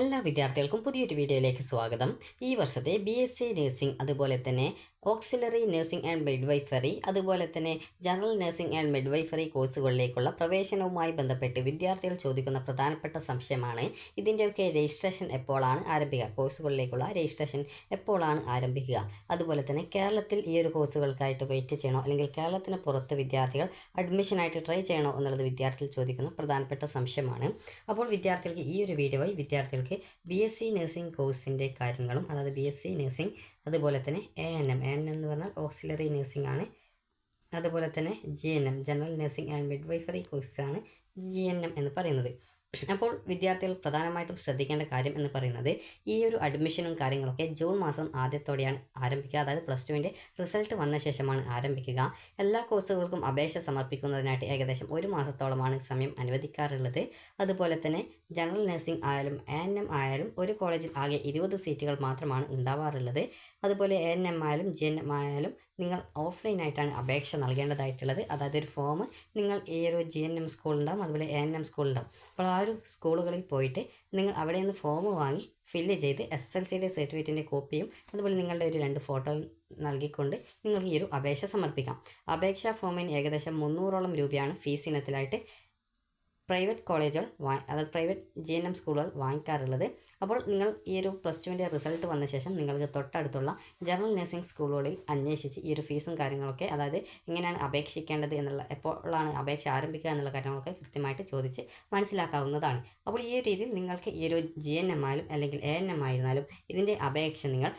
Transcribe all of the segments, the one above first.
എല്ലാ വിദ്യാർത്ഥികൾക്കും പുതിയൊരു വീഡിയോയിലേക്ക് സ്വാഗതം. ഈ വർഷത്തെ BSc നഴ്സിംഗ്, അതുപോലെ തന്നെ ഓക്സിലറി നഴ്സിംഗ് ആൻഡ് മിഡ്വൈഫറി, അതുപോലെ തന്നെ ജനറൽ നഴ്സിംഗ് ആൻഡ് മിഡ്വൈഫറി കോഴ്സുകളിലേക്കുള്ള പ്രവേശനവുമായി ബന്ധപ്പെട്ട് വിദ്യാർത്ഥികൾ ചോദിക്കുന്ന പ്രധാനപ്പെട്ട സംശയമാണ് ഇതിൻ്റെയൊക്കെ രജിസ്ട്രേഷൻ എപ്പോഴാണ് ആരംഭിക്കുക, കോഴ്സുകളിലേക്കുള്ള രജിസ്ട്രേഷൻ എപ്പോഴാണ് ആരംഭിക്കുക. അതുപോലെ തന്നെ കേരളത്തിൽ ഈ ഒരു കോഴ്സുകൾക്കായിട്ട് വെയിറ്റ് ചെയ്യണോ, അല്ലെങ്കിൽ കേരളത്തിന് പുറത്ത് വിദ്യാർത്ഥികൾ അഡ്മിഷനായിട്ട് ട്രൈ ചെയ്യണോ എന്നുള്ളത് വിദ്യാർത്ഥികൾ ചോദിക്കുന്ന പ്രധാനപ്പെട്ട സംശയമാണ്. അപ്പോൾ വിദ്യാർത്ഥികൾക്ക് ഈ ഒരു വീഡിയോ വഴി വിദ്യാർത്ഥികൾക്ക് BSc നഴ്സിംഗ് കോഴ്സിൻ്റെ കാര്യങ്ങളും, അതായത് BSc നഴ്സിംഗ്, അതുപോലെ തന്നെ ANM എന്ന് പറഞ്ഞാൽ ഓക്സിലറി നഴ്സിംഗ് ആണ്. അതുപോലെ തന്നെ GNM general nursing and midwifery കോഴ്സാണ് GNM എന്ന് പറയുന്നത്. അപ്പോൾ വിദ്യാർത്ഥികൾ പ്രധാനമായിട്ടും ശ്രദ്ധിക്കേണ്ട കാര്യം എന്ന് പറയുന്നത്, ഈ ഒരു അഡ്മിഷനും കാര്യങ്ങളൊക്കെ ജൂൺ മാസം ആദ്യത്തോടെയാണ് ആരംഭിക്കുക. അതായത് +2ൻ്റെ റിസൾട്ട് വന്ന ശേഷമാണ് ആരംഭിക്കുക. എല്ലാ കോഴ്സുകൾക്കും അപേക്ഷ സമർപ്പിക്കുന്നതിനായിട്ട് ഏകദേശം 1 മാസത്തോളമാണ് സമയം അനുവദിക്കാറുള്ളത്. അതുപോലെ തന്നെ ജനറൽ നഴ്സിംഗ് ആയാലും ANM ആയാലും ഒരു കോളേജിൽ ആകെ 20 സീറ്റുകൾ മാത്രമാണ് ഉണ്ടാവാറുള്ളത്. അതുപോലെ ANM ആയാലും GNM ആയാലും നിങ്ങൾ ഓഫ്ലൈനായിട്ടാണ് അപേക്ഷ നൽകേണ്ടതായിട്ടുള്ളത്. അതായത് ഒരു ഫോം നിങ്ങൾ ഈ ഒരു GNM സ്കൂളുണ്ടാവും, അതുപോലെ ANM സ്കൂളുണ്ടാവും. അപ്പോൾ ആ ഒരു സ്കൂളുകളിൽ പോയിട്ട് നിങ്ങൾ അവിടെ നിന്ന് ഫോം വാങ്ങി ഫില്ല് ചെയ്ത് SSLCയുടെ സർട്ടിഫിക്കറ്റിൻ്റെ കോപ്പിയും അതുപോലെ നിങ്ങളുടെ ഒരു 2 ഫോട്ടോയും നൽകിക്കൊണ്ട് നിങ്ങൾക്ക് ഈ ഒരു അപേക്ഷ സമർപ്പിക്കാം. അപേക്ഷാ ഫോമിന് ഏകദേശം 300ഓളം രൂപയാണ് ഫീസ് ഇനത്തിലായിട്ട് പ്രൈവറ്റ് കോളേജുകൾ അതായത് പ്രൈവറ്റ് GNM സ്കൂളുകൾ വാങ്ങിക്കാറുള്ളത്. അപ്പോൾ നിങ്ങൾ ഈ ഒരു +2ൻ്റെ റിസൾട്ട് വന്ന ശേഷം നിങ്ങൾക്ക് തൊട്ടടുത്തുള്ള ജനറൽ നഴ്സിംഗ് സ്കൂളുകളിൽ അന്വേഷിച്ച് ഈ ഒരു ഫീസും കാര്യങ്ങളൊക്കെ, അതായത് എങ്ങനെയാണ് അപേക്ഷിക്കേണ്ടത് എന്നുള്ള, എപ്പോഴാണ് അപേക്ഷ ആരംഭിക്കുക എന്നുള്ള കാര്യങ്ങളൊക്കെ കൃത്യമായിട്ട് ചോദിച്ച് മനസ്സിലാക്കാവുന്നതാണ്. അപ്പോൾ ഈ രീതിയിൽ നിങ്ങൾക്ക് ഈ ഒരു GNM ആയാലും അല്ലെങ്കിൽ ANM ആയിരുന്നാലും ഇതിൻ്റെ അപേക്ഷ നിങ്ങൾ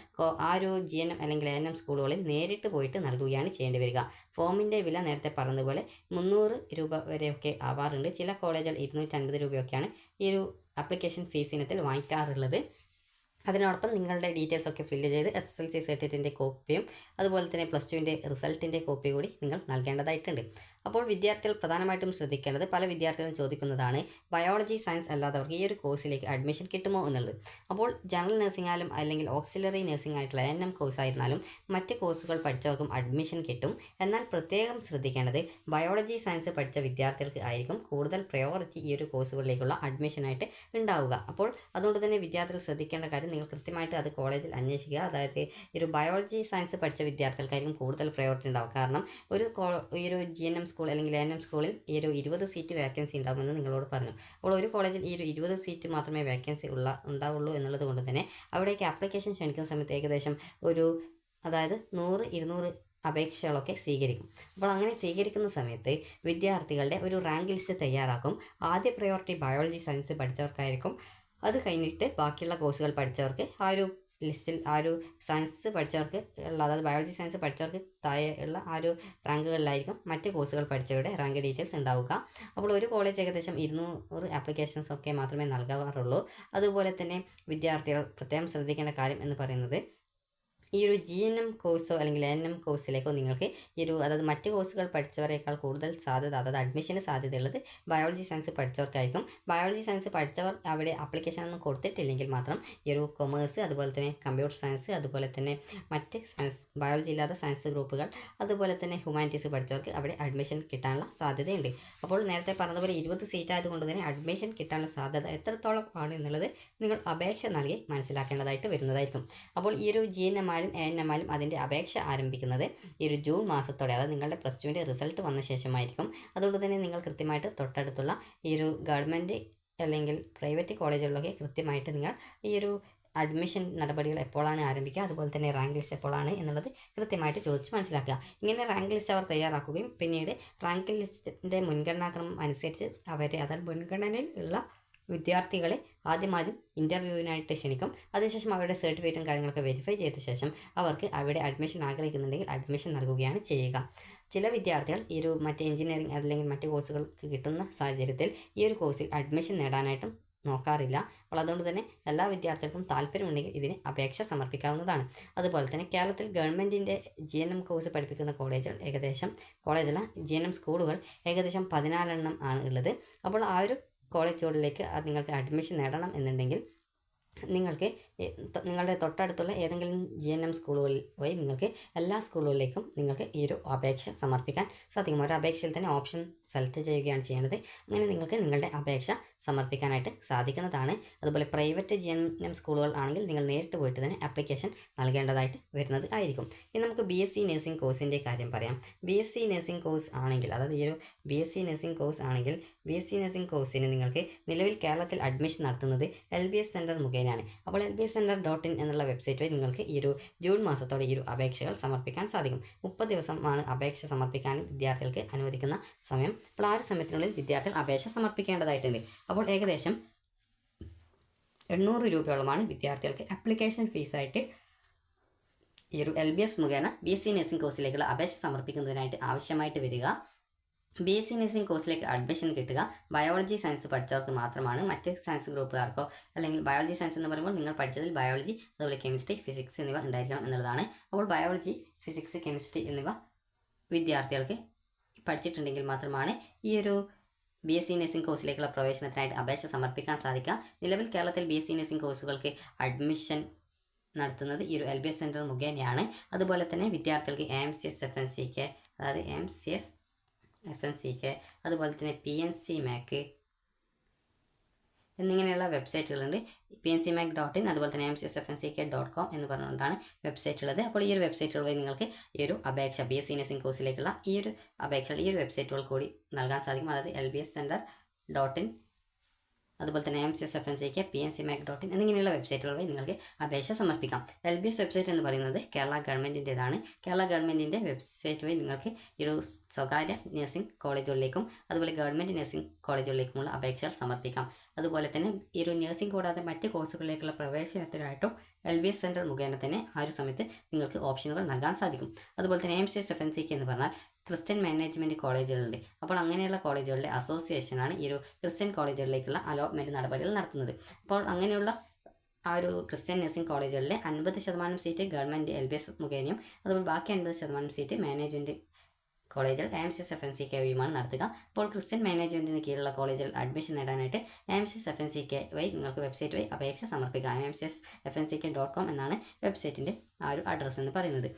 ആ ഒരു GNM അല്ലെങ്കിൽ ANM സ്കൂളുകളിൽ നേരിട്ട് പോയിട്ട് നൽകുകയാണ് ചെയ്യേണ്ടി വരിക. ഫോമിൻ്റെ വില നേരത്തെ പറഞ്ഞതുപോലെ 300 രൂപ വരെയൊക്കെ ആവാറുണ്ട്. ചില കോളേജുകൾ 250 രൂപയൊക്കെയാണ് ഈ ഒരു ആപ്ലിക്കേഷൻ ഫീസ് ഇനത്തിൽ വാങ്ങിക്കാറുള്ളത്. അതിനോടൊപ്പം നിങ്ങളുടെ ഡീറ്റെയിൽസ് ഒക്കെ ഫില്ല് ചെയ്ത് SSLC സർട്ടിഫിക്കറ്റിൻ്റെ കോപ്പിയും അതുപോലെ തന്നെ +2ൻ്റെ റിസൾട്ടിൻ്റെ കോപ്പി കൂടി നിങ്ങൾ നൽകേണ്ടതായിട്ടുണ്ട്. അപ്പോൾ വിദ്യാർത്ഥികൾ പ്രധാനമായിട്ടും ശ്രദ്ധിക്കേണ്ടത്, പല വിദ്യാർത്ഥികളും ചോദിക്കുന്നതാണ്, ബയോളജി സയൻസ് അല്ലാത്തവർക്ക് ഈ ഒരു കോഴ്സിലേക്ക് അഡ്മിഷൻ കിട്ടുമോ എന്നുള്ളത്. അപ്പോൾ ജനറൽ നഴ്സിംഗ് ആയാലും അല്ലെങ്കിൽ ഓക്സിലറി നഴ്സിംഗ് ആയിട്ടുള്ള ANM കോഴ്സ് ആയിരുന്നാലും മറ്റ് കോഴ്സുകൾ പഠിച്ചവർക്കും അഡ്മിഷൻ കിട്ടും. എന്നാൽ പ്രത്യേകം ശ്രദ്ധിക്കേണ്ടത്, ബയോളജി സയൻസ് പഠിച്ച വിദ്യാർത്ഥികൾക്ക് ആയിരിക്കും കൂടുതൽ പ്രയോറിറ്റി ഈ ഒരു കോഴ്സുകളിലേക്കുള്ള അഡ്മിഷനായിട്ട് ഉണ്ടാവുക. അപ്പോൾ അതുകൊണ്ട് തന്നെ വിദ്യാർത്ഥികൾ ശ്രദ്ധിക്കേണ്ട കാര്യം, നിങ്ങൾ കൃത്യമായിട്ട് അത് കോളേജിൽ അന്വേഷിക്കുക. അതായത് ഈ ഒരു ബയോളജി സയൻസ് പഠിച്ച വിദ്യാർത്ഥികൾക്കായിരിക്കും കൂടുതൽ പ്രയോറിറ്റി ഉണ്ടാവുക. കാരണം ഈ ഒരു GNM സ്കൂൾ അല്ലെങ്കിൽ ANM സ്കൂളിൽ ഈ ഒരു 20 സീറ്റ് വേക്കൻസി ഉണ്ടാകുമെന്ന് നിങ്ങളോട് പറഞ്ഞു. അപ്പോൾ ഒരു കോളേജിൽ ഈ ഒരു 20 സീറ്റ് മാത്രമേ വേക്കൻസി ഉണ്ടാവുള്ളൂ എന്നുള്ളത് കൊണ്ട് തന്നെ അവിടേക്ക് ആപ്ലിക്കേഷൻ ക്ഷണിക്കുന്ന സമയത്ത് ഏകദേശം അതായത് 100-200 അപേക്ഷകളൊക്കെ സ്വീകരിക്കും. അപ്പോൾ അങ്ങനെ സ്വീകരിക്കുന്ന സമയത്ത് വിദ്യാർത്ഥികളുടെ ഒരു റാങ്ക് ലിസ്റ്റ് തയ്യാറാക്കും. ആദ്യ പ്രയോറിറ്റി ബയോളജി സയൻസ് പഠിച്ചവർക്കായിരിക്കും. അത് കഴിഞ്ഞിട്ട് ബാക്കിയുള്ള കോഴ്സുകൾ പഠിച്ചവർക്ക് ആ ഒരു ലിസ്റ്റിൽ, ആ ഒരു സയൻസ് പഠിച്ചവർക്ക് ഉള്ള, അതായത് ബയോളജി സയൻസ് പഠിച്ചവർക്ക് താഴെ ഉള്ള ആ ഒരു റാങ്കുകളിലായിരിക്കും മറ്റ് കോഴ്സുകൾ പഠിച്ചവരുടെ റാങ്ക് ഡീറ്റെയിൽസ് ഉണ്ടാവുക. അപ്പോൾ ഒരു കോളേജ് ഏകദേശം 200 ആപ്ലിക്കേഷൻസ് ഒക്കെ മാത്രമേ നൽകാറുള്ളൂ. അതുപോലെ തന്നെ വിദ്യാർത്ഥികൾ പ്രത്യേകം ശ്രദ്ധിക്കേണ്ട കാര്യം എന്ന് പറയുന്നത്, ഈ ഒരു GNM കോഴ്സോ അല്ലെങ്കിൽ ANM കോഴ്സിലേക്കോ നിങ്ങൾക്ക് അതായത് മറ്റ് കോഴ്സുകൾ പഠിച്ചവരേക്കാൾ കൂടുതൽ സാധ്യത, അതായത് അഡ്മിഷന് സാധ്യതയുള്ളത് ബയോളജി സയൻസ് പഠിച്ചവർക്കായിരിക്കും. ബയോളജി സയൻസ് പഠിച്ചവർ അവിടെ ആപ്ലിക്കേഷൻ ഒന്നും കൊടുത്തിട്ടില്ലെങ്കിൽ മാത്രം ഈ ഒരു കൊമേഴ്സ്, അതുപോലെ തന്നെ കമ്പ്യൂട്ടർ സയൻസ്, അതുപോലെ തന്നെ മറ്റ് സയൻസ്, ബയോളജി ഇല്ലാത്ത സയൻസ് ഗ്രൂപ്പുകൾ, അതുപോലെ തന്നെ ഹ്യൂമാനിറ്റീസ് പഠിച്ചവർക്ക് അവിടെ അഡ്മിഷൻ കിട്ടാനുള്ള സാധ്യതയുണ്ട്. അപ്പോൾ നേരത്തെ പറഞ്ഞതുപോലെ 20 സീറ്റ് ആയതുകൊണ്ട് തന്നെ അഡ്മിഷൻ കിട്ടാനുള്ള സാധ്യത എത്രത്തോളം ആണ് എന്നുള്ളത് നിങ്ങൾ അപേക്ഷ നൽകി മനസ്സിലാക്കേണ്ടതായിട്ട് വരുന്നതായിരിക്കും. അപ്പോൾ ഈ ഒരു GNM ANM അതിൻ്റെ അപേക്ഷ ആരംഭിക്കുന്നത് ഈ ഒരു ജൂൺ മാസത്തോടെ, അതായത് നിങ്ങളുടെ +2ൻ്റെ റിസൾട്ട് വന്ന ശേഷമായിരിക്കും. അതുകൊണ്ട് തന്നെ നിങ്ങൾ കൃത്യമായിട്ട് തൊട്ടടുത്തുള്ള ഈ ഒരു ഗവൺമെൻറ് അല്ലെങ്കിൽ പ്രൈവറ്റ് കോളേജുകളിലൊക്കെ കൃത്യമായിട്ട് നിങ്ങൾ ഈ ഒരു അഡ്മിഷൻ നടപടികൾ എപ്പോഴാണ് ആരംഭിക്കുക, അതുപോലെ തന്നെ റാങ്ക് ലിസ്റ്റ് എപ്പോഴാണ് എന്നുള്ളത് കൃത്യമായിട്ട് ചോദിച്ച് മനസ്സിലാക്കുക. ഇങ്ങനെ റാങ്ക് ലിസ്റ്റ് അവർ തയ്യാറാക്കുകയും പിന്നീട് റാങ്ക് ലിസ്റ്റിൻ്റെ മുൻഗണനാക്രമം അനുസരിച്ച് അതായത് മുൻഗണനയിൽ ഉള്ള വിദ്യാർത്ഥികളെ ആദ്യം ഇൻ്റർവ്യൂവിനായിട്ട് ക്ഷണിക്കും. അതിനുശേഷം അവരുടെ സർട്ടിഫിക്കറ്റും കാര്യങ്ങളൊക്കെ വെരിഫൈ ചെയ്ത ശേഷം അവർക്ക് അവിടെ അഡ്മിഷൻ ആഗ്രഹിക്കുന്നുണ്ടെങ്കിൽ അഡ്മിഷൻ നൽകുകയാണ് ചെയ്യുക. ചില വിദ്യാർത്ഥികൾ ഈ ഒരു മറ്റ് എഞ്ചിനീയറിംഗ് അല്ലെങ്കിൽ മറ്റ് കോഴ്സുകൾക്ക് കിട്ടുന്ന സാഹചര്യത്തിൽ ഈ ഒരു കോഴ്സിൽ അഡ്മിഷൻ നേടാനായിട്ടും നോക്കാറില്ല. അപ്പോൾ അതുകൊണ്ട് തന്നെ എല്ലാ വിദ്യാർത്ഥികൾക്കും താല്പര്യമുണ്ടെങ്കിൽ ഇതിന് അപേക്ഷ സമർപ്പിക്കാവുന്നതാണ്. അതുപോലെ തന്നെ കേരളത്തിൽ ഗവൺമെൻറ്റിൻ്റെ GNM കോഴ്സ് പഠിപ്പിക്കുന്ന GNM സ്കൂളുകൾ ഏകദേശം 14 ആണ് ഉള്ളത്. അപ്പോൾ ആ ഒരു കോളേജുകളിലേക്ക് നിങ്ങൾക്ക് അഡ്മിഷൻ നേടണം എന്നുണ്ടെങ്കിൽ നിങ്ങൾക്ക് നിങ്ങളുടെ തൊട്ടടുത്തുള്ള ഏതെങ്കിലും GNM സ്കൂളുകളിൽ പോയി നിങ്ങൾക്ക് എല്ലാ സ്കൂളുകളിലേക്കും നിങ്ങൾക്ക് ഈ ഒരു അപേക്ഷ സമർപ്പിക്കാൻ സാധിക്കും. ഒരു അപേക്ഷയിൽ തന്നെ ഓപ്ഷൻ സെലക്ട് ചെയ്യുകയാണ് ചെയ്യേണ്ടത്. അങ്ങനെ നിങ്ങൾക്ക് നിങ്ങളുടെ അപേക്ഷ സമർപ്പിക്കാനായിട്ട് സാധിക്കുന്നതാണ്. അതുപോലെ പ്രൈവറ്റ് GNM സ്കൂളുകൾ ആണെങ്കിൽ നിങ്ങൾ നേരിട്ട് പോയിട്ട് തന്നെ ആപ്ലിക്കേഷൻ നൽകേണ്ടതായിട്ട് വരുന്നത് ആയിരിക്കും. ഇനി നമുക്ക് BSc നഴ്സിംഗ് കോഴ്സിൻ്റെ കാര്യം പറയാം. BSc നഴ്സിംഗ് കോഴ്സ് ആണെങ്കിൽ, അതായത് ഈ ഒരു BSc നഴ്സിംഗ് കോഴ്സ് ആണെങ്കിൽ BSc നഴ്സിംഗ് കോഴ്സിന് നിങ്ങൾക്ക് നിലവിൽ കേരളത്തിൽ അഡ്മിഷൻ നടത്തുന്നത് LBS സെൻറ്റർ മുഖേനയാണ്. അപ്പോൾ LBScenter.in എന്നുള്ള വെബ്സൈറ്റ് വഴി നിങ്ങൾക്ക് ഈ ഒരു ജൂൺ മാസത്തോടെ ഈ ഒരു അപേക്ഷകൾ സമർപ്പിക്കാൻ സാധിക്കും. 30 ദിവസമാണ് അപേക്ഷ സമർപ്പിക്കാൻ വിദ്യാർത്ഥികൾക്ക് അനുവദിക്കുന്ന സമയം. അപ്പോൾ ആ ഒരു സമയത്തിനുള്ളിൽ വിദ്യാർത്ഥികൾ അപേക്ഷ സമർപ്പിക്കേണ്ടതായിട്ടുണ്ട്. അപ്പോൾ ഏകദേശം 800 രൂപയോളമാണ് വിദ്യാർത്ഥികൾക്ക് ആപ്ലിക്കേഷൻ ഫീസായിട്ട് ഈ ഒരു LBS മുഖേന BSc നഴ്സിംഗ് കോഴ്സിലേക്കുള്ള അപേക്ഷ സമർപ്പിക്കുന്നതിനായിട്ട് ആവശ്യമായിട്ട് വരിക. BSc നഴ്സിംഗ് കോഴ്സിലേക്ക് അഡ്മിഷൻ കിട്ടുക ബയോളജി സയൻസ് പഠിച്ചവർക്ക് മാത്രമാണ്. മറ്റ് സയൻസ് ഗ്രൂപ്പുകാർക്കോ അല്ലെങ്കിൽ ബയോളജി സയൻസ് എന്ന് പറയുമ്പോൾ നിങ്ങൾ പഠിച്ചതിൽ ബയോളജി, അതുപോലെ കെമിസ്ട്രി, ഫിസിക്സ് എന്നിവ ഉണ്ടായിരിക്കണം എന്നുള്ളതാണ്. അപ്പോൾ ബയോളജി, ഫിസിക്സ്, കെമിസ്ട്രി എന്നിവ വിദ്യാർത്ഥികൾക്ക് പഠിച്ചിട്ടുണ്ടെങ്കിൽ മാത്രമാണ് ഈ ഒരു BSc നഴ്സിംഗ് കോഴ്സിലേക്കുള്ള പ്രവേശനത്തിനായിട്ട് അപേക്ഷ സമർപ്പിക്കാൻ സാധിക്കുക. നിലവിൽ കേരളത്തിൽ BSc നഴ്സിംഗ് കോഴ്സുകൾക്ക് അഡ്മിഷൻ നടത്തുന്നത് ഈ ഒരു LBS സെൻറ്റർ മുഖേനയാണ്. അതുപോലെ തന്നെ വിദ്യാർത്ഥികൾക്ക് AMCS FNCK, അതായത് AMCS FNCK, അതുപോലെ തന്നെ PNC MAC എന്നിങ്ങനെയുള്ള വെബ്സൈറ്റുകളുണ്ട്. PNCMAC.in, അതുപോലെ തന്നെ AMCSFNCK.com എന്ന് പറഞ്ഞുകൊണ്ടാണ് വെബ്സൈറ്റ് ഉള്ളത്. അപ്പോൾ ഈ ഒരു വെബ്സൈറ്റുകൾ വഴി നിങ്ങൾക്ക് ഈ ഒരു അപേക്ഷ BSc നഴ്സിംഗ് കോഴ്സിലേക്കുള്ള ഈ ഒരു അപേക്ഷ ഈ ഒരു വെബ്സൈറ്റുകൾ കൂടി നൽകാൻ സാധിക്കും. അതായത് LBScenter.in, അതുപോലെ തന്നെ AMCSFNCK, PNCMAC.in എന്നിങ്ങനെയുള്ള വെബ്സൈറ്റുകൾ വഴി നിങ്ങൾക്ക് അപേക്ഷ സമർപ്പിക്കാം. LBS വെബ്സൈറ്റ് എന്ന് പറയുന്നത് കേരള ഗവൺമെൻറ്റിൻ്റെതാണ്. കേരള ഗവൺമെൻറ്റിൻ്റെ വെബ്സൈറ്റ് വഴി നിങ്ങൾക്ക് ഈ ഒരു സ്വകാര്യ നഴ്സിംഗ് കോളേജുകളിലേക്കും അതുപോലെ ഗവൺമെൻറ് നഴ്സിംഗ് കോളേജുകളിലേക്കുമുള്ള അപേക്ഷകൾ സമർപ്പിക്കാം. അതുപോലെ തന്നെ ഈ ഒരു നഴ്സിംഗ് കൂടാതെ മറ്റ് കോഴ്സുകളിലേക്കുള്ള പ്രവേശനത്തിനായിട്ടും LBS സെൻറ്റർ മുഖേന തന്നെ ആ ഒരു സമയത്ത് നിങ്ങൾക്ക് ഓപ്ഷനുകൾ നൽകാൻ സാധിക്കും. അതുപോലെ തന്നെ AMCSFNCK എന്ന് പറഞ്ഞാൽ ക്രിസ്ത്യൻ മാനേജ്മെൻറ്റ് കോളേജുകളുണ്ട്. അപ്പോൾ അങ്ങനെയുള്ള കോളേജുകളുടെ അസോസിയേഷനാണ് ഈ ഒരു ക്രിസ്ത്യൻ കോളേജുകളിലേക്കുള്ള അലോട്ട്മെൻറ്റ് നടപടികൾ നടത്തുന്നത്. അപ്പോൾ അങ്ങനെയുള്ള ആ ഒരു ക്രിസ്ത്യൻ നഴ്സിംഗ് കോളേജുകളിലെ 50% സീറ്റ് ഗവൺമെൻറ് LBS മുഖേനയും അതുപോലെ ബാക്കി 50% സീറ്റ് മാനേജ്മെൻറ്റ് കോളേജുകൾ AMCSFNCK വഴിയുമാണ് നടത്തുക. അപ്പോൾ ക്രിസ്ത്യൻ മാനേജ്മെൻറ്റിന് കീഴിലുള്ള കോളേജുകൾ അഡ്മിഷൻ നേടാനായിട്ട് AMCSFNCK വഴി നിങ്ങൾക്ക് വെബ്സൈറ്റ് വഴി അപേക്ഷ സമർപ്പിക്കാം. AMCSFNCK.com എന്നാണ് വെബ്സൈറ്റിൻ്റെ ആ ഒരു അഡ്രസ്സ് എന്ന് പറയുന്നത്.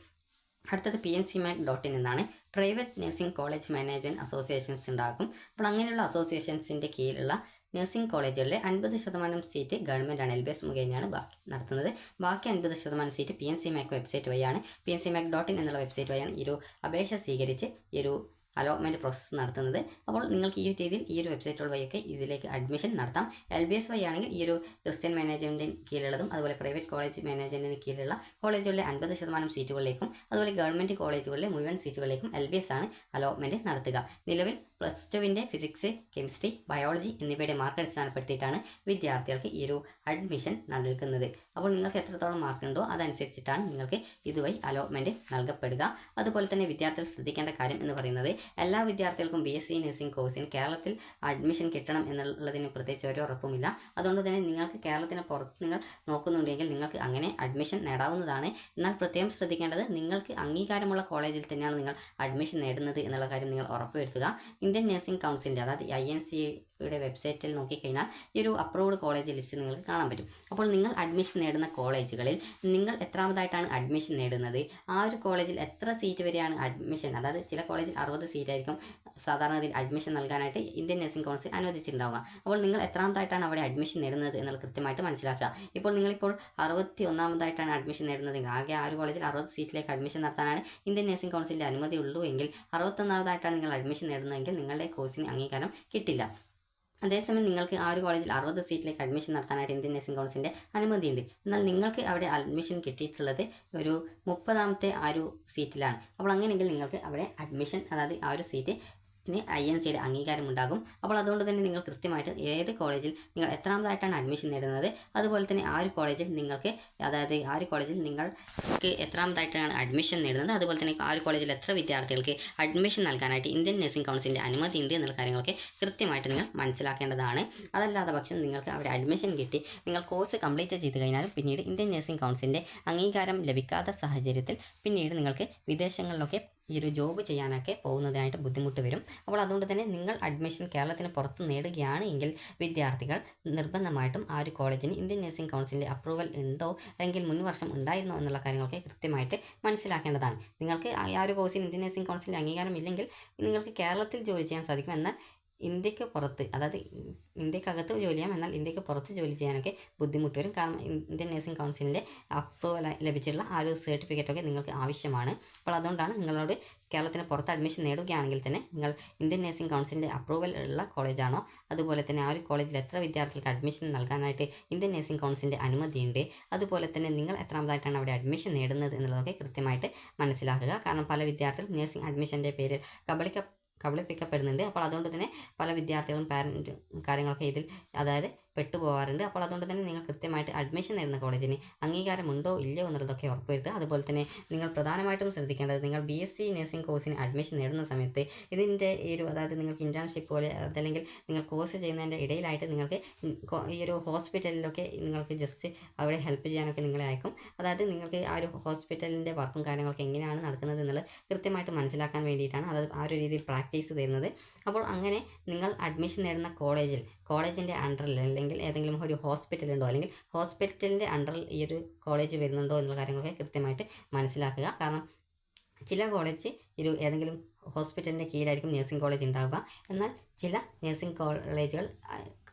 അടുത്തത് PNCMAC.in എന്നാണ്. Private nursing college management associations ഉണ്ടാകും. അപ്പോൾ അങ്ങനെയുള്ള അസോസിയേഷൻസിൻ്റെ കീഴിലുള്ള നഴ്സിംഗ് കോളേജുകളിലെ 50% സീറ്റ് ഗവൺമെൻറ്റാണ് LBS മുഖേനയാണ് നടത്തുന്നത്. ബാക്കി 50% സീറ്റ് PNCMAC വെബ്സൈറ്റ് വഴിയാണ്. PNCMAC.in എന്നുള്ള വെബ്സൈറ്റ് വഴിയാണ് ഈ ഒരു അപേക്ഷ സ്വീകരിച്ച് ഈ ഒരു അലോട്ട്മെൻറ്റ് പ്രോസസ്സ് നടത്തുന്നത്. അപ്പോൾ നിങ്ങൾക്ക് ഈ രീതിയിൽ ഈ ഒരു വെബ്സൈറ്റുകൾ വഴിയൊക്കെ ഇതിലേക്ക് അഡ്മിഷൻ നടത്താം. LBS വഴിയാണെങ്കിൽ ഈ ഒരു ക്രിസ്ത്യൻ മാനേജ്മെൻറ്റിന് കീഴിലുള്ളതും അതുപോലെ പ്രൈവറ്റ് കോളേജ് മാനേജ്മെൻറ്റിന് കീഴിലുള്ള കോളേജുകളിലെ 50% സീറ്റുകളിലേക്കും അതുപോലെ ഗവൺമെൻറ് കോളേജുകളിലെ മുഴുവൻ സീറ്റുകളിലേക്കും LBS ആണ് അലോട്ട്മെൻറ്റ് നടത്തുക. നിലവിൽ +2വിൻ്റെ ഫിസിക്സ്, കെമിസ്ട്രി, ബയോളജി എന്നിവയുടെ മാർക്ക് അടിസ്ഥാനപ്പെടുത്തിയിട്ടാണ് വിദ്യാർത്ഥികൾക്ക് ഈ ഒരു അഡ്മിഷൻ നൽകുന്നത്. അപ്പോൾ നിങ്ങൾക്ക് എത്രത്തോളം മാർക്കുണ്ടോ അതനുസരിച്ചിട്ടാണ് നിങ്ങൾക്ക് ഇതുവഴി അലോട്ട്മെൻറ്റ് നൽകപ്പെടുക. അതുപോലെ തന്നെ വിദ്യാർത്ഥികൾ ശ്രദ്ധിക്കേണ്ട കാര്യം എന്ന് പറയുന്നത് എല്ലാ വിദ്യാർത്ഥികൾക്കും BSc നഴ്സിംഗ് കോഴ്സിന് കേരളത്തിൽ അഡ്മിഷൻ കിട്ടണം എന്നുള്ളതിന് പ്രത്യേകിച്ച് ഒരു ഉറപ്പുമില്ല. അതുകൊണ്ട് തന്നെ നിങ്ങൾക്ക് കേരളത്തിന് പുറത്ത് നിങ്ങൾ നോക്കുന്നുണ്ടെങ്കിൽ നിങ്ങൾക്ക് അങ്ങനെ അഡ്മിഷൻ നേടാവുന്നതാണ്. എന്നാൽ പ്രത്യേകം ശ്രദ്ധിക്കേണ്ടത് നിങ്ങൾക്ക് അംഗീകാരമുള്ള കോളേജിൽ തന്നെയാണ് നിങ്ങൾ അഡ്മിഷൻ നേടുന്നത് എന്നുള്ള കാര്യം നിങ്ങൾ ഉറപ്പുവരുത്തുക. ഇന്ത്യൻ നഴ്സിംഗ് കൗൺസിലിൻ്റെ, അതായത് INC-യുടെ വെബ്സൈറ്റിൽ നോക്കിക്കഴിഞ്ഞാൽ ഈ ഒരു അപ്രൂവ്ഡ് കോളേജ് ലിസ്റ്റ് നിങ്ങൾക്ക് കാണാൻ പറ്റും. അപ്പോൾ നിങ്ങൾ അഡ്മിഷൻ നേടുന്ന കോളേജുകളിൽ നിങ്ങൾ എത്രാമതായിട്ടാണ് അഡ്മിഷൻ നേടുന്നത്, ആ ഒരു കോളേജിൽ എത്ര സീറ്റ് വരെയാണ് അഡ്മിഷൻ, അതായത് ചില കോളേജിൽ 60 സീറ്റായിരിക്കും സാധാരണഗതിയിൽ അഡ്മിഷൻ നൽകാനായിട്ട് ഇന്ത്യൻ നഴ്സിംഗ് കൗൺസിൽ അനുവദിച്ചിട്ടുണ്ടാവുക. അപ്പോൾ നിങ്ങൾ എത്രാമതായിട്ടാണ് അവിടെ അഡ്മിഷൻ നേടുന്നത് എന്നുള്ളത് കൃത്യമായിട്ട് മനസ്സിലാക്കുക. ഇപ്പോൾ നിങ്ങളിപ്പോൾ 61ാമതായിട്ടാണ് അഡ്മിഷൻ നേടുന്നതെങ്കിൽ, ആകെ ആ ഒരു കോളേജിൽ 60 സീറ്റിലേക്ക് അഡ്മിഷൻ നടത്താനാണ് ഇന്ത്യൻ നഴ്സിംഗ് കൗൺസിലിൻ്റെ അനുമതി ഉള്ളൂ എങ്കിൽ 61ാമതായിട്ടാണ് നിങ്ങൾ അഡ്മിഷൻ നേടുന്നതെങ്കിൽ നിങ്ങളുടെ കോഴ്സിന് അംഗീകാരം കിട്ടില്ല. അതേസമയം നിങ്ങൾക്ക് ആ ഒരു കോളേജിൽ 60 സീറ്റിലേക്ക് അഡ്മിഷൻ നടത്താനായിട്ട് ഇന്ത്യൻ നഴ്സിംഗ് കൗൺസിലിൻ്റെ അനുമതിയുണ്ട്. എന്നാൽ നിങ്ങൾക്ക് അവിടെ അഡ്മിഷൻ കിട്ടിയിട്ടുള്ളത് ഒരു 30ാമത്തെ ആ ഒരു സീറ്റിലാണ്. അപ്പോൾ അങ്ങനെയെങ്കിൽ നിങ്ങൾക്ക് അവിടെ അഡ്മിഷൻ, അതായത് ആ ഒരു സീറ്റ് INC-യുടെ അംഗീകാരം ഉണ്ടാകും. അപ്പോൾ അതുകൊണ്ട് തന്നെ നിങ്ങൾ കൃത്യമായിട്ട് ഏത് കോളേജിൽ നിങ്ങൾ എത്രാമതായിട്ടാണ് അഡ്മിഷൻ നേടുന്നത്, അതുപോലെ തന്നെ ആ ഒരു കോളേജിൽ നിങ്ങൾക്ക്, അതായത് ആ ഒരു കോളേജിൽ നിങ്ങൾക്ക് എത്രാമതായിട്ടാണ് അഡ്മിഷൻ നേടുന്നത്, അതുപോലെ തന്നെ ആ ഒരു കോളേജിൽ എത്ര വിദ്യാർത്ഥികൾക്ക് അഡ്മിഷൻ നൽകാനായിട്ട് ഇന്ത്യൻ നഴ്സിംഗ് കൗൺസിലിൻ്റെ അനുമതി ഉണ്ട് എന്നുള്ള കാര്യങ്ങളൊക്കെ കൃത്യമായിട്ട് നിങ്ങൾ മനസ്സിലാക്കേണ്ടതാണ്. അതല്ലാതെ പക്ഷം നിങ്ങൾക്ക് അവിടെ അഡ്മിഷൻ കിട്ടി നിങ്ങൾ കോഴ്സ് കംപ്ലീറ്റ് ചെയ്ത് കഴിഞ്ഞാലും പിന്നീട് ഇന്ത്യൻ നഴ്സിംഗ് കൗൺസിലിൻ്റെ അംഗീകാരം ലഭിക്കാത്ത സാഹചര്യത്തിൽ പിന്നീട് നിങ്ങൾക്ക് വിദേശങ്ങളിലൊക്കെ ഈ ഒരു ജോബ് ചെയ്യാനൊക്കെ പോകുന്നതിനായിട്ട് ബുദ്ധിമുട്ട് വരും. അപ്പോൾ അതുകൊണ്ട് തന്നെ നിങ്ങൾ അഡ്മിഷൻ കേരളത്തിന് പുറത്ത് നേടുകയാണ് എങ്കിൽ വിദ്യാർത്ഥികൾ നിർബന്ധമായിട്ടും ആ ഒരു കോളേജിന് ഇന്ത്യൻ നഴ്സിംഗ് കൗൺസിലിൻ്റെ അപ്രൂവൽ ഉണ്ടോ അല്ലെങ്കിൽ മുൻ വർഷം ഉണ്ടായിരുന്നോ എന്നുള്ള കാര്യങ്ങളൊക്കെ കൃത്യമായിട്ട് മനസ്സിലാക്കേണ്ടതാണ്. നിങ്ങൾക്ക് ആ ഒരു കോഴ്സിന് ഇന്ത്യൻ നഴ്സിംഗ് കൗൺസിലിൻ്റെ അംഗീകാരം ഇല്ലെങ്കിൽ നിങ്ങൾക്ക് കേരളത്തിൽ ജോലി ചെയ്യാൻ സാധിക്കും. എന്നാൽ ഇന്ത്യക്ക് പുറത്ത്, അതായത് ഇന്ത്യക്കകത്ത് ജോലി ചെയ്യാം, എന്നാൽ ഇന്ത്യക്ക് പുറത്ത് ജോലി ചെയ്യാനൊക്കെ ബുദ്ധിമുട്ട് വരും. കാരണം ഇന്ത്യൻ നഴ്സിംഗ് കൗൺസിലിൻ്റെ അപ്രൂവൽ ലഭിച്ചിട്ടുള്ള ആ ഒരു സർട്ടിഫിക്കറ്റൊക്കെ നിങ്ങൾക്ക് ആവശ്യമാണ്. അപ്പോൾ അതുകൊണ്ടാണ് നിങ്ങളോട് കേരളത്തിന് പുറത്ത് അഡ്മിഷൻ നേടുകയാണെങ്കിൽ തന്നെ നിങ്ങൾ ഇന്ത്യൻ നഴ്സിംഗ് കൗൺസിലിൻ്റെ അപ്രൂവൽ ഉള്ള കോളേജാണോ, അതുപോലെ തന്നെ ആ ഒരു കോളേജിൽ എത്ര വിദ്യാർത്ഥികൾക്ക് അഡ്മിഷൻ നൽകാനായിട്ട് ഇന്ത്യൻ നഴ്സിംഗ് കൗൺസിലിൻ്റെ അനുമതിയുണ്ട്, അതുപോലെ തന്നെ നിങ്ങൾ എത്രാമതായിട്ടാണ് അവിടെ അഡ്മിഷൻ നേടുന്നത് എന്നുള്ളതൊക്കെ കൃത്യമായിട്ട് മനസ്സിലാക്കുക. കാരണം പല വിദ്യാർത്ഥികളും നഴ്സിംഗ് അഡ്മിഷൻ്റെ പേരിൽ കബളിപ്പിക്കപ്പെടുന്നുണ്ട്. അപ്പോൾ അതുകൊണ്ട് തന്നെ പല വിദ്യാർത്ഥികളും പാരൻറ്റും കാര്യങ്ങളൊക്കെ ഇതിൽ അതായത് പെട്ടുപോകാറുണ്ട്. അപ്പോൾ അതുകൊണ്ട് തന്നെ നിങ്ങൾ കൃത്യമായിട്ട് അഡ്മിഷൻ നേടുന്ന കോളേജിന് അംഗീകാരമുണ്ടോ ഇല്ലയോ എന്നുള്ളതൊക്കെ ഉറപ്പുവരുത്തുക. അതുപോലെ തന്നെ നിങ്ങൾ പ്രധാനമായിട്ടും ശ്രദ്ധിക്കേണ്ടത്, നിങ്ങൾ BSc നഴ്സിംഗ് കോഴ്സിന് അഡ്മിഷൻ നേടുന്ന സമയത്ത് ഇതിൻ്റെ ഈ ഒരു അതായത് നിങ്ങൾക്ക് ഇൻറ്റേൺഷിപ്പ് പോലെ അതല്ലെങ്കിൽ നിങ്ങൾ കോഴ്സ് ചെയ്യുന്നതിൻ്റെ ഇടയിലായിട്ട് നിങ്ങൾക്ക് ഈ ഒരു ഹോസ്പിറ്റലിലൊക്കെ നിങ്ങൾക്ക് ജസ്റ്റ് അവിടെ ഹെൽപ്പ് ചെയ്യാനൊക്കെ നിങ്ങളെ അയക്കും. അതായത് നിങ്ങൾക്ക് ആ ഒരു ഹോസ്പിറ്റലിൻ്റെ വർക്കും കാര്യങ്ങളൊക്കെ എങ്ങനെയാണ് നടക്കുന്നത് എന്നുള്ളത് കൃത്യമായിട്ട് മനസ്സിലാക്കാൻ വേണ്ടിയിട്ടാണ് അതായത് ആ ഒരു രീതിയിൽ പ്രാക്ടീസ് തരുന്നത്. അപ്പോൾ അങ്ങനെ നിങ്ങൾ അഡ്മിഷൻ നേടുന്ന കോളേജിൻ്റെ അണ്ടറിൽ അല്ലെങ്കിൽ ഏതെങ്കിലും ഒരു ഹോസ്പിറ്റൽ ഉണ്ടോ അല്ലെങ്കിൽ ഹോസ്പിറ്റലിൻ്റെ അണ്ടറിൽ ഈ ഒരു കോളേജ് വരുന്നുണ്ടോ എന്നുള്ള കാര്യങ്ങളൊക്കെ കൃത്യമായിട്ട് മനസ്സിലാക്കുക. കാരണം ചില കോളേജ് ഏതെങ്കിലും ഹോസ്പിറ്റലിൻ്റെ കീഴിലായിരിക്കും നഴ്സിംഗ് കോളേജ് ഉണ്ടാവുക. എന്നാൽ ചില നഴ്സിംഗ്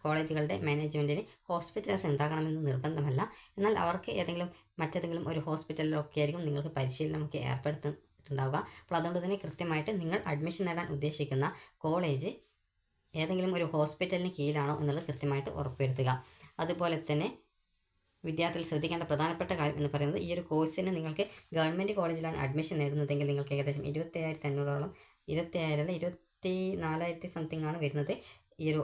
കോളേജുകളുടെ മാനേജ്മെൻറ്റിന് ഹോസ്പിറ്റൽസ് ഉണ്ടാകണമെന്ന് നിർബന്ധമല്ല. എന്നാൽ അവർക്ക് മറ്റേതെങ്കിലും ഒരു ഹോസ്പിറ്റലിലൊക്കെ ആയിരിക്കും നിങ്ങൾക്ക് പരിശീലനമൊക്കെ ഏർപ്പെടുത്തിയിട്ടുണ്ടാവുക. അപ്പോൾ അതുകൊണ്ട് തന്നെ കൃത്യമായിട്ട് നിങ്ങൾ അഡ്മിഷൻ നേടാൻ ഉദ്ദേശിക്കുന്ന കോളേജ് ഏതെങ്കിലും ഒരു ഹോസ്പിറ്റലിന് കീഴിലാണോ എന്നുള്ളത് കൃത്യമായിട്ട് ഉറപ്പുവരുത്തുക. അതുപോലെ തന്നെ വിദ്യാർത്ഥികൾ ശ്രദ്ധിക്കേണ്ട പ്രധാനപ്പെട്ട കാര്യം എന്ന് പറയുന്നത്, ഈ ഒരു കോഴ്സിന് നിങ്ങൾക്ക് ഗവൺമെൻറ് കോളേജിലാണ് അഡ്മിഷൻ നേടുന്നതെങ്കിൽ നിങ്ങൾക്ക് ഏകദേശം 25,500ഓളം 24,000 സംതിങ് ആണ് വരുന്നത് ഈ ഒരു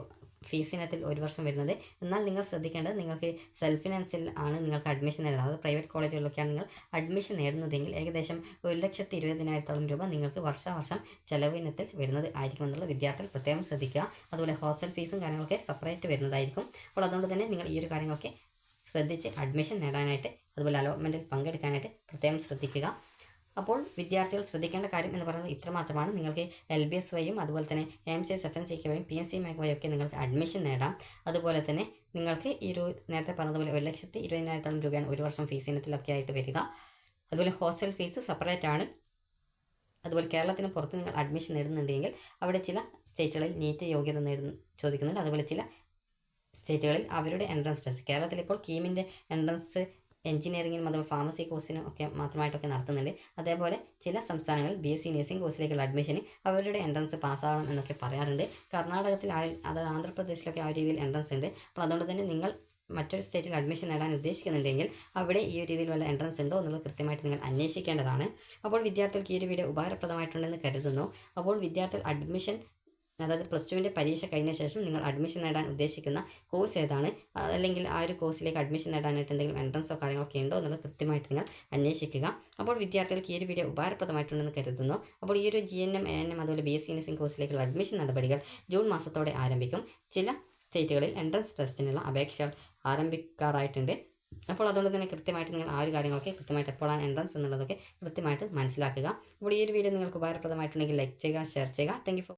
ഫീസിനത്തിൽ ഒരു വർഷം വരുന്നത്. എന്നാൽ നിങ്ങൾ ശ്രദ്ധിക്കേണ്ടത്, നിങ്ങൾക്ക് സെൽഫ് ഫിനാൻസിൽ ആണ് നിങ്ങൾക്ക് അഡ്മിഷൻ നേടുന്നത്. അതായത് പ്രൈവറ്റ് കോളേജുകളിലൊക്കെയാണ് നിങ്ങൾ അഡ്മിഷൻ നേടുന്നതെങ്കിൽ ഏകദേശം 1,20,000 രൂപ നിങ്ങൾക്ക് വർഷം ചെലവിനത്തിൽ വരുന്നത് ആയിരിക്കും എന്നുള്ള വിദ്യാർത്ഥികൾ പ്രത്യേകം ശ്രദ്ധിക്കുക. അതുപോലെ ഹോസ്റ്റൽ ഫീസും കാര്യങ്ങളൊക്കെ സെപ്പറേറ്റ് വരുന്നതായിരിക്കും. അപ്പോൾ അതുകൊണ്ട് തന്നെ നിങ്ങൾ ഈ ഒരു കാര്യങ്ങളൊക്കെ ശ്രദ്ധിച്ച് അഡ്മിഷൻ നേടാനായിട്ട് അതുപോലെ അലോട്ട്മെൻറ്റിൽ പങ്കെടുക്കാനായിട്ട് പ്രത്യേകം ശ്രദ്ധിക്കുക. അപ്പോൾ വിദ്യാർത്ഥികൾ ശ്രദ്ധിക്കേണ്ട കാര്യം എന്ന് പറയുന്നത് ഇത്രമാത്രമാണ്. നിങ്ങൾക്ക് LBS വഴിയും അതുപോലെ തന്നെ AIMS FNCK വഴിയും PSC MAC വഴിയൊക്കെ നിങ്ങൾക്ക് അഡ്മിഷൻ നേടാം. അതുപോലെ തന്നെ നിങ്ങൾക്ക് ഈ ഒരു നേരത്തെ പറഞ്ഞതുപോലെ 1,20,000 രൂപയാണ് ഒരു വർഷം ഫീസ് ഇനത്തിലൊക്കെ ആയിട്ട് വരിക. അതുപോലെ ഹോസ്റ്റൽ ഫീസ് സെപ്പറേറ്റ് ആണ്. അതുപോലെ കേരളത്തിന് പുറത്ത് നിങ്ങൾ അഡ്മിഷൻ നേടുന്നുണ്ടെങ്കിൽ അവിടെ ചില സ്റ്റേറ്റുകളിൽ നീറ്റ് യോഗ്യത ചോദിക്കുന്നുണ്ട്. അതുപോലെ ചില സ്റ്റേറ്റുകളിൽ അവരുടെ എൻട്രൻസ് ടെസ്റ്റ്, കേരളത്തിൽ ഇപ്പോൾ കീമിൻ്റെ എൻട്രൻസ് എഞ്ചിനീയറിങ്ങിനും അതുപോലെ ഫാർമസി കോഴ്സിനും ഒക്കെ മാത്രമായിട്ടൊക്കെ നടത്തുന്നുണ്ട്. അതേപോലെ ചില സംസ്ഥാനങ്ങളിൽ BSc നഴ്സിംഗ് കോഴ്സിലേക്കുള്ള അഡ്മിഷന് അവരുടെ എൻട്രൻസ് പാസ്സാവണം എന്നൊക്കെ പറയാറുണ്ട്. കർണാടകത്തിൽ അതായത് ആന്ധ്രാപ്രദേശിലൊക്കെ ആ രീതിയിൽ എൻട്രൻസ് ഉണ്ട്. അപ്പോൾ അതുകൊണ്ട് തന്നെ നിങ്ങൾ മറ്റൊരു സ്റ്റേറ്റിൽ അഡ്മിഷൻ നേടാൻ ഉദ്ദേശിക്കുന്നുണ്ടെങ്കിൽ അവിടെ ഈ ഒരു രീതിയിൽ വല്ല എൻട്രൻസ് ഉണ്ടോ എന്നുള്ളത് കൃത്യമായിട്ട് നിങ്ങൾ അന്വേഷിക്കേണ്ടതാണ്. അപ്പോൾ വിദ്യാർത്ഥികൾക്ക് ഈ ഒരു വീഡിയോ ഉപകാരപ്രദമായിട്ടുണ്ടെന്ന് കരുതുന്നു. അപ്പോൾ വിദ്യാർത്ഥികൾ അഡ്മിഷൻ അതായത് +2വിൻ്റെ പരീക്ഷ കഴിഞ്ഞ ശേഷം നിങ്ങൾ അഡ്മിഷൻ നേടാൻ ഉദ്ദേശിക്കുന്ന കോഴ്സ് ഏതാണ്, അല്ലെങ്കിൽ ആ ഒരു കോഴ്സിലേക്ക് അഡ്മിഷൻ നേടാനായിട്ട് എന്തെങ്കിലും എൻട്രൻസോ കാര്യങ്ങളൊക്കെ ഉണ്ടോ എന്നുള്ളത് കൃത്യമായിട്ട് നിങ്ങൾ അന്വേഷിക്കുക. അപ്പോൾ വിദ്യാർത്ഥികൾക്ക് ഈ ഒരു വീഡിയോ ഉപകാരപ്രദമായിട്ടുണ്ടെന്ന് കരുതുന്നു. അപ്പോൾ ഈ ഒരു GNM ANM അതുപോലെ BSc നഴ്സിംഗ് കോഴ്സിലേക്കുള്ള അഡ്മിഷൻ നടപടികൾ ജൂൺ മാസത്തോടെ ആരംഭിക്കും. ചില സ്റ്റേറ്റുകളിൽ എൻട്രൻസ് ടെസ്റ്റിനുള്ള അപേക്ഷകൾ ആരംഭിക്കാറായിട്ടുണ്ട്. അപ്പോൾ അതുകൊണ്ട് തന്നെ കൃത്യമായിട്ട് നിങ്ങൾ ആ ഒരു കാര്യങ്ങളൊക്കെ കൃത്യമായിട്ട് എപ്പോഴാണ് എൻട്രൻസ് എന്നുള്ളതൊക്കെ കൃത്യമായിട്ട് മനസ്സിലാക്കുക. അപ്പോൾ ഈ ഒരു വീഡിയോ നിങ്ങൾക്ക് ഉപകാരപ്രദമായിട്ടുണ്ടെങ്കിൽ ലൈക്ക് ചെയ്യുക, ഷെയർ ചെയ്യുക. Thank you.